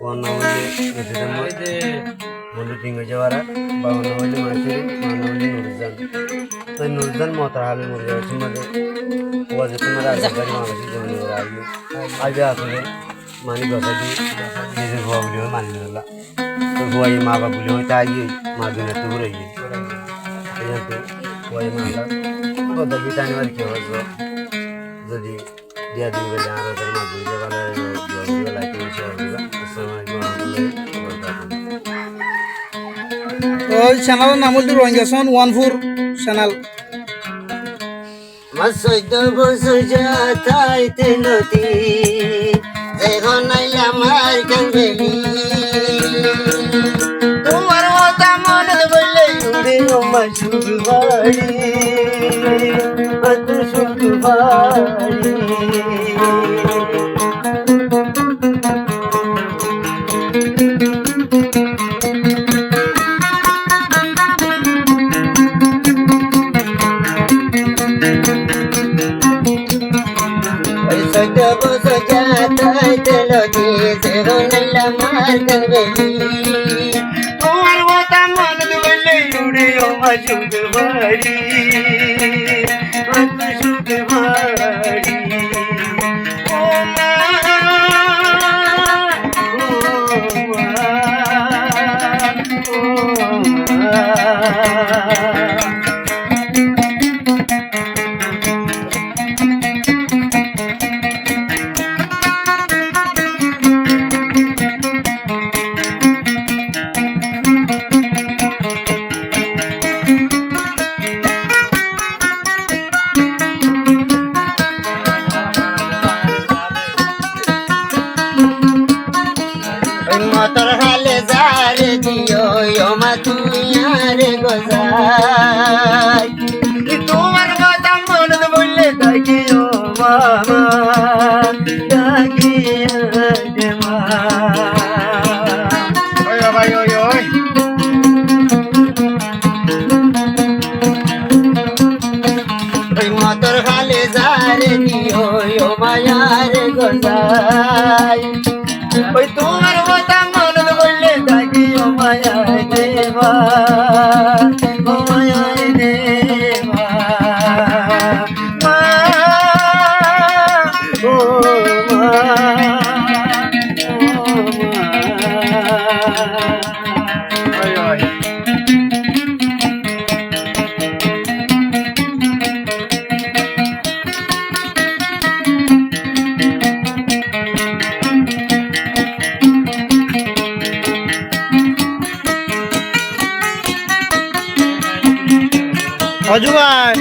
বন্ধু তিন হয়ে যাওয়ার বাবা হইলে মাসির মা হইলে নুরজান তো নুরজান মতার হালে মরে যাওয়ার সময় ওয়া যে তোমার আজকারি মানুষের জন্য আগে আসলে মানি কথা দিয়ে নিজের ভুয়া বলে মানি নিলা তো ভুয়াই মা বাবা বলে হয় তাই মা দুনিয়া তো ঘুরে গিয়ে তো ভুয়াই মালা কথা দিয়ে টানি মারি কেউ যদি দিয়া দিন বেলা আর তার মা দুই বেলা ওই চ্যানেলের নাম হল রোহিঙ্গাসন 14 চ্যানেল মাসইদ বসে যাইতে নদী এখন আইলাম আর কানবেলি তোমার কথা মনে বললে উড়ে আমার সুখ বাড়ি সুখ বাড়ি তোমার কথা মনে বললে উড়ে আমার সুখ বাড়ি সুখ বাড়ি মতর হালে যারে দিও মা তুমি আরে গোজাই তোমার কথা মনে বললে ডাকিও মামা ডাকিও মা ওই বাবা ওই ওই ওই মতর হালে যারে দিও মায়ারে গোজাই ওই তোমার কথা মনে বললে ডাকিও মায়া দেবা ও মায়া দেবা মা ও মা অজু ভাই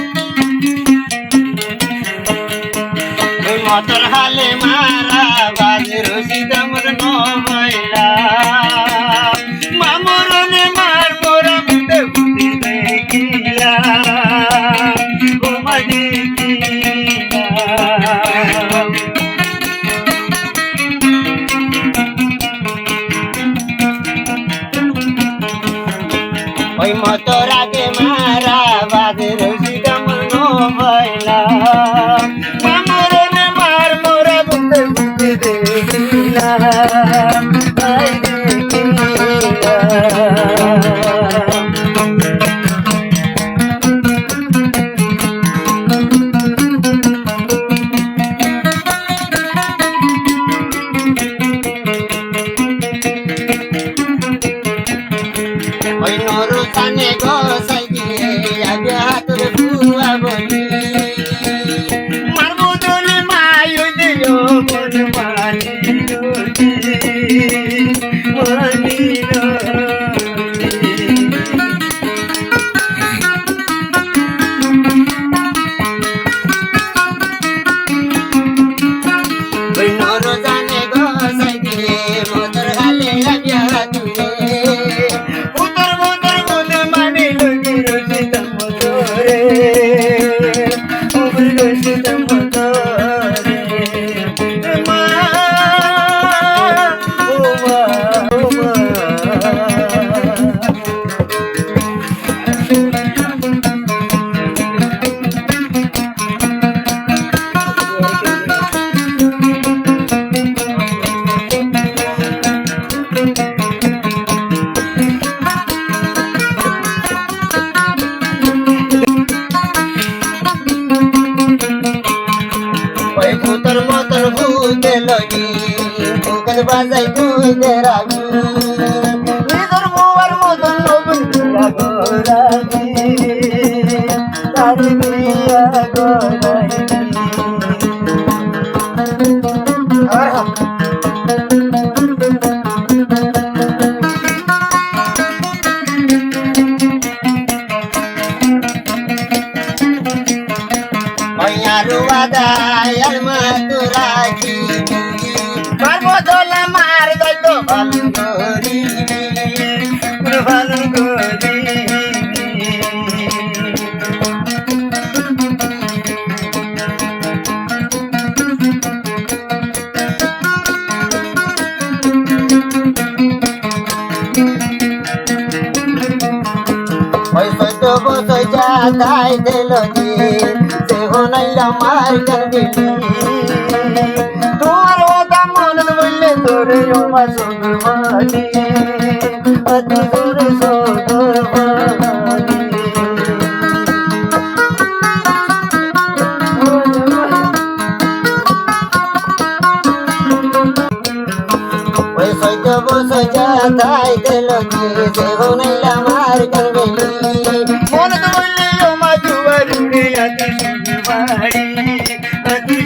ওই মতর হালে মারা বাজে রশিদ আমার নয়লা মামরনে মার মোরা মুটে বুদ্ধি দেখিলা ও মা দেখিলা ওই মতর আগে মারা বাজে রশিদ আমার নয়লা মামরনে মার মোরা মুটে বুদ্ধি দেখিলা আই দেখিলা ওই নরু কানে গোসাই দিয়ে আগে হাতের বুয়া বলি মারবো দলে মাই দিও মন মানিলো মানিলো ওই নরু জানে গোসাই দিয়ে মতর গালে আগে হাতুরে উতর উতর মন মানিলো বাজাই তুই দেরাবি নিজর মোর মতন নবন গোরাবি তারি দিয়া গোরাবি Ruwadayal maturaji Marmodola mar gaito balun gori balun gori Hoy soy todo soy ya dai de lo di Honayla margan bili Tumar oda monan bulle tore yo masugmani ati dure so durmani Oy soy tobo soy jatay delo ki se honayla margan bili Monan bulle yo majuwari ati Ati